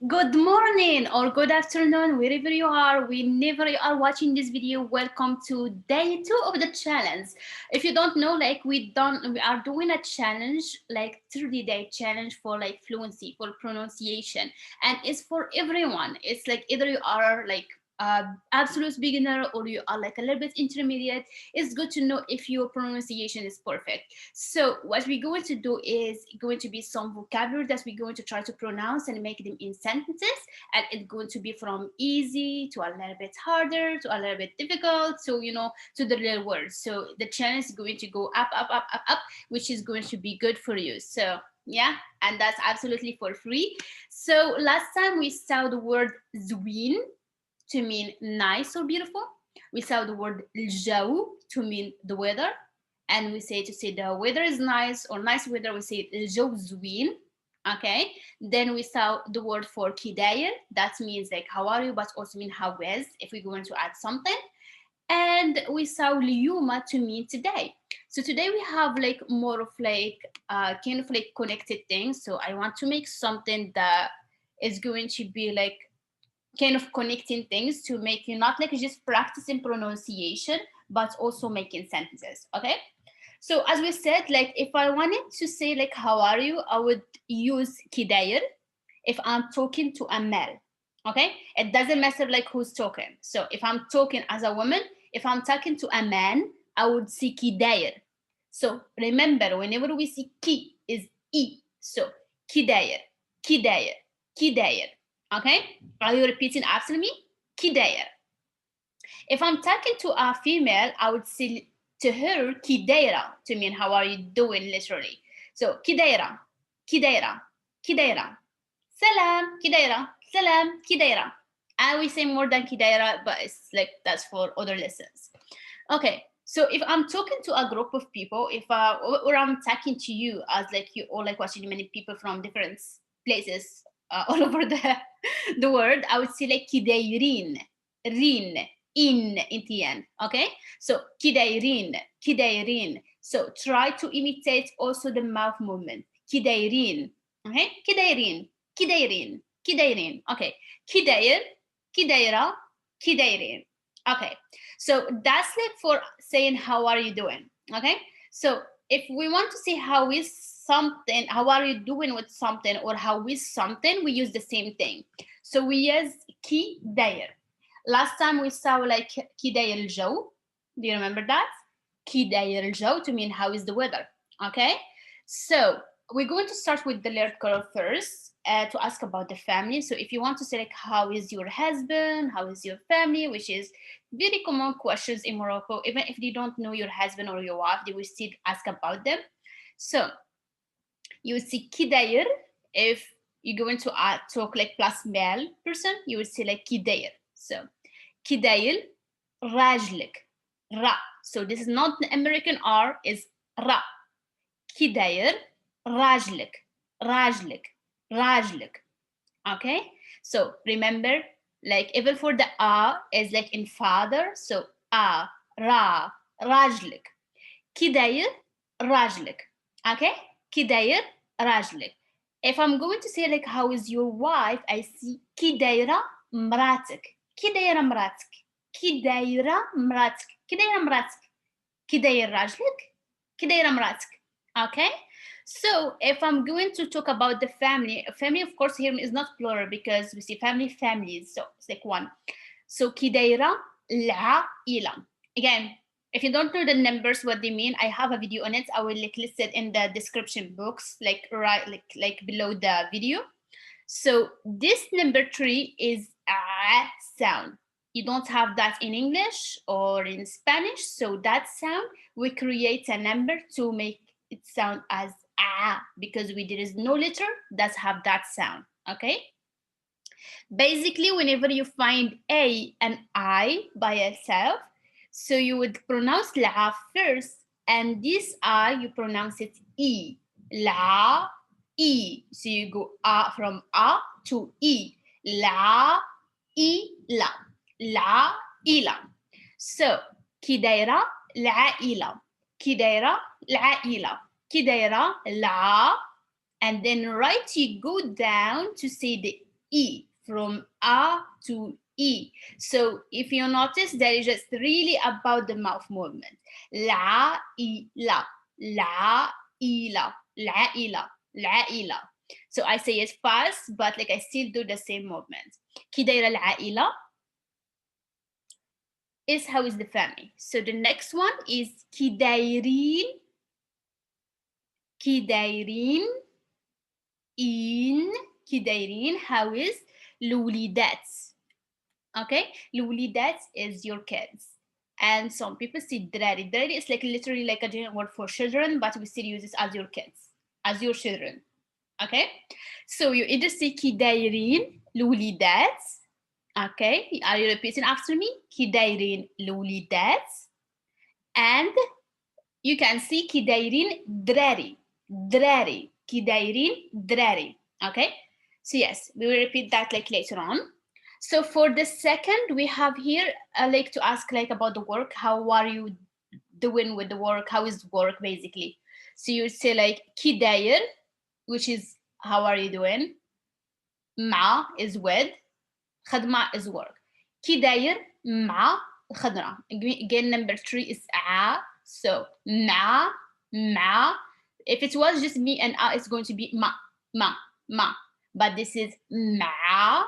Good morning or good afternoon, wherever you are, whenever you are watching this video. Welcome to day 2 of the challenge. If you don't know, we are doing a challenge, like 30-day challenge for like fluency, for pronunciation, and it's for everyone. It's like either you are like absolute beginner or you are like a little bit intermediate. It's good to know if your pronunciation is perfect. So what we're going to do is going to be some vocabulary that we're going to try to pronounce and make them in sentences, and it's going to be from easy to a little bit harder to a little bit difficult, so to the real words. So the challenge is going to go up, up, up, up, up, which is going to be good for you. So yeah, and that's absolutely for free. So last time we saw the word zween to mean nice or beautiful. We saw the word الجو to mean the weather. And we say to say the weather is nice or nice weather, we say الجو زوين. Okay. Then we saw the word for كداير. That means like how are you, but also mean how is, if we're going to add something. And we saw اليوم to mean today. So today we have like more of like kind of like connected things. So I want to make something that is going to be like kind of connecting things to make you not like just practicing pronunciation, but also making sentences. Okay. So as we said, like if I wanted to say like how are you, I would use kidair if I'm talking to a male. Okay. It doesn't matter like who's talking. So if I'm talking as a woman, if I'm talking to a man, I would say kidair. So remember, whenever we see ki is e. So kidair, kidair, kidair. Okay? Are you repeating after me? Kidair. If I'm talking to a female, I would say to her kidaira to mean how are you doing literally. So kidaira, kidaira, kidaira. Salam, kidaira, salam, kidaira. And we say more than kidaira, but it's like that's for other lessons. Okay, so if I'm talking to a group of people, if or I'm talking to you as like you or like watching many people from different places all over the world, I would say like kidairin, rin, in the end. Okay, so kidairin, kidairin. So try to imitate also the mouth movement. Kidairin, okay, kidairin, kidairin, kidairin. Okay, kidair, kidaira, kidairin. Okay, so that's like for saying how are you doing. Okay, so if we want to say how is something, how are you doing with something, or how is something, we use the same thing. So we use ki dair. Last time we saw like ki dair الجو. Do you remember that? Ki dair الجو to mean how is the weather. Okay, so we're going to start with the letter color first to ask about the family. So if you want to say like how is your husband, how is your family, which is very common questions in Morocco. Even if they don't know your husband or your wife, they will still ask about them. So you will see kidair. If you're going to talk like plus male person, you will say like kidair. So kidair rajlik, ra. So this is not the American R, is ra. Kidair rajlik, rajlik, rajlik. Okay, so remember, like even for the a is like in father, so a, ra, rajlik. Kidair rajlik. Okay, kidair rajlik. If I'm going to say like how is your wife, I see kidaira mratik, kidaira mratik, kidaira mratik, kidaira mratik, kidair rajlik, kidaira mratik. Okay, so if I'm going to talk about the family, family of course here is not plural because we see family, families, so it's like one. So kidaira la ila. Again, if you don't know the numbers what they mean, I have a video on it. I will like list it in the description box, like right like below the video. So this number 3 is a sound. You don't have that in English or in Spanish, so that sound we create a number to make it sound as a, because there is no letter that have that sound. Okay, basically whenever you find a and I by itself, so you would pronounce la first, and this I you pronounce it e, la, e. So you go from a to e, la, la, la, ila. So kidaira la ila, kidaira la ila, kidaira la, and then right you go down to say the E, from A to E. So if you notice, that is just really about the mouth movement. La, I, la, la, I, la, la, I, la, la, I, la. So I say it fast, but like I still do the same movement. كي دايرة العائلة is how is the family. So the next one is كي دايرين in كي دايرين how is الوليدات. Okay, الوليدات is your kids. And some people say دراري. دراري is like literally like a general word for children, but we still use it as your kids, as your children. Okay, so you either say كي دايرين الوليدات. Okay, are you repeating after me? كي دايرين الوليدات. And you can see كي دايرين دراري. دراري. كي دايرين دراري. Okay, so yes, we will repeat that like later on. So for the second, we have here, I like to ask like about the work. How are you doing with the work? How is work basically? So you say like كي داير, which is how are you doing? مع is with. خدمة is work. كي داير مع الخضرة. Again, number 3 is a. So مع. If it was just me and it's going to be ma. But this is مع.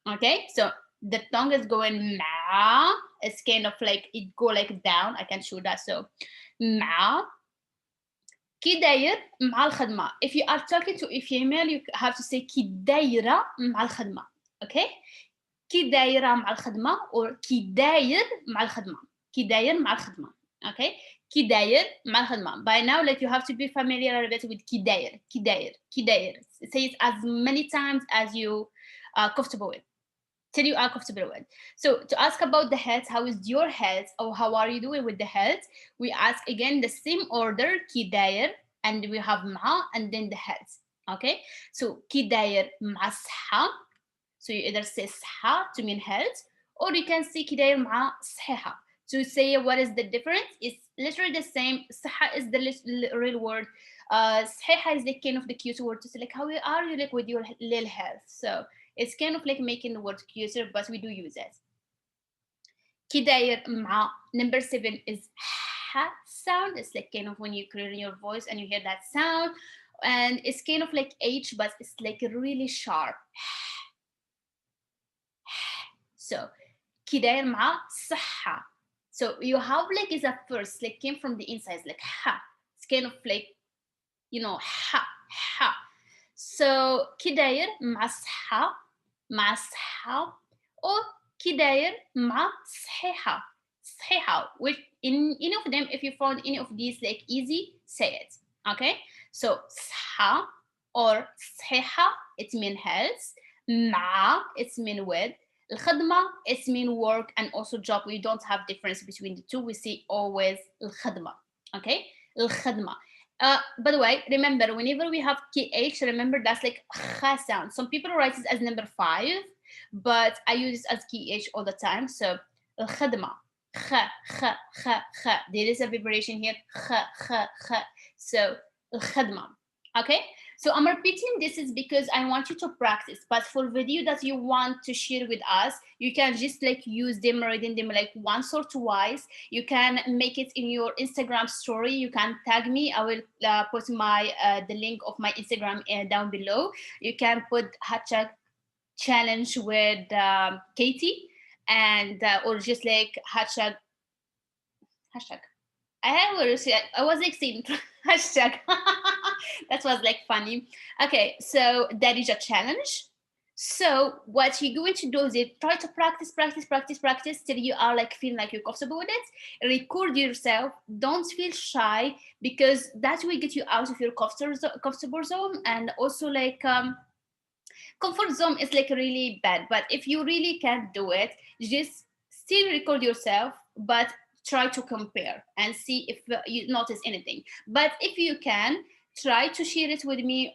Okay, so the tongue is going مع. It's kind of like it go like down. I can show that. So مع. كي داير مع الخدمة. If you are talking to a female, you have to say كي دايرة مع الخدمة. Okay? كي دايرة مع الخدمة or كي داير مع الخدمة. كي داير مع الخدمة. Okay? كي داير مع الخدمة. By now, like you have to be familiar a bit with كي داير. كي داير. كي داير. Say it as many times as you are comfortable with. Till you are comfortable with. So to ask about the health, how is your health or how are you doing with the health? We ask again the same order, كي داير, and we have مع and then the health. Okay? So كي داير مع الصحة. So you either say صحة to mean health, or you can say كي داير مع صحيحة. To say what is the difference, it's literally the same. صحة is the real word. صحيحة is like kind of the cute word to say like how are you like with your little health. So it's kind of like making the word cuter, but we do use it. كي داير مع number 7 is ha sound. It's like kind of when you clear your voice and you hear that sound, and it's kind of like H, but it's like really sharp. So كي داير مع صحة. So you have like is a first like came from the inside like ha. It's kind of like, you know, ha. So كي داير مع صحة or كي داير مع صحيحة, which in any of them, if you found any of these like easy, say it. Okay, so صحة or صحيحة, it mean health. مع, it's mean with. الخدمة, it's mean work and also job. We don't have difference between the two. We see always الخدمة. Okay, الخدمة. By the way, remember, whenever we have KH, remember that's like kha sound. Some people write it as number 5, but I use it as KH all the time. So, الخدمة. Kha. There is a vibration here. Kha. So, الخدمة. Okay? So I'm repeating this is because I want you to practice. But for video that you want to share with us, you can just like use them, reading them like once or twice. You can make it in your Instagram story. You can tag me. I will put my the link of my Instagram down below. You can put hashtag challenge with Katie, and or just like hashtag. I was like saying hashtag. That was like funny. Okay, so that is a challenge. So what you're going to do is try to practice till you are like feeling like you're comfortable with it. Record yourself. Don't feel shy, because that will get you out of your comfortable zone. And also like comfort zone is like really bad. But if you really can't do it, just still record yourself, but try to compare and see if you notice anything. But if you can, try to share it with me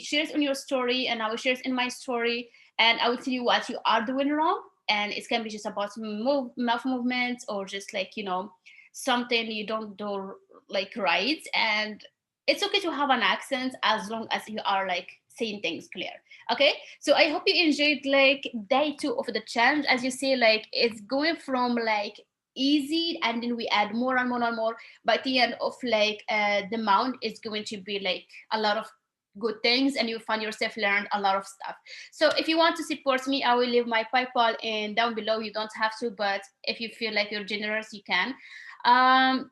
share it on your story, and I will share it in my story, and I will tell you what you are doing wrong. And it can be just about mouth movements, or just like, you know, something you don't do like right. And it's okay to have an accent as long as you are like saying things clear. Okay, so I hope you enjoyed like day two of the challenge. As you see, like it's going from like easy, and then we add more and more and more. By the end of like the mount is going to be like a lot of good things, and you find yourself learned a lot of stuff. So if you want to support me, I will leave my PayPal in down below. You don't have to, but if you feel like you're generous, you can.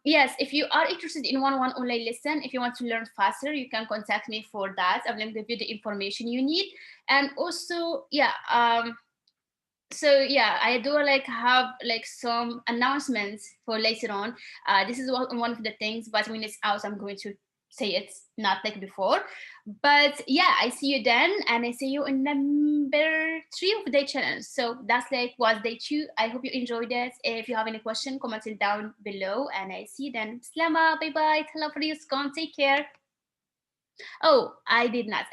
Yes, if you are interested in one-on-one online lesson, if you want to learn faster, you can contact me for that. I will give you the information you need. And also, yeah, so yeah, I do like have like some announcements for later on. This is one of the things, but when it's out, I'm going to say it's not like before. But yeah, I see you then, and I see you in number 3 of the challenge. So that's like was day 2. I hope you enjoyed it. If you have any question, comment it down below, and I see you then. Slama, bye bye. Hello for you, Scone. Take care. Oh, I did not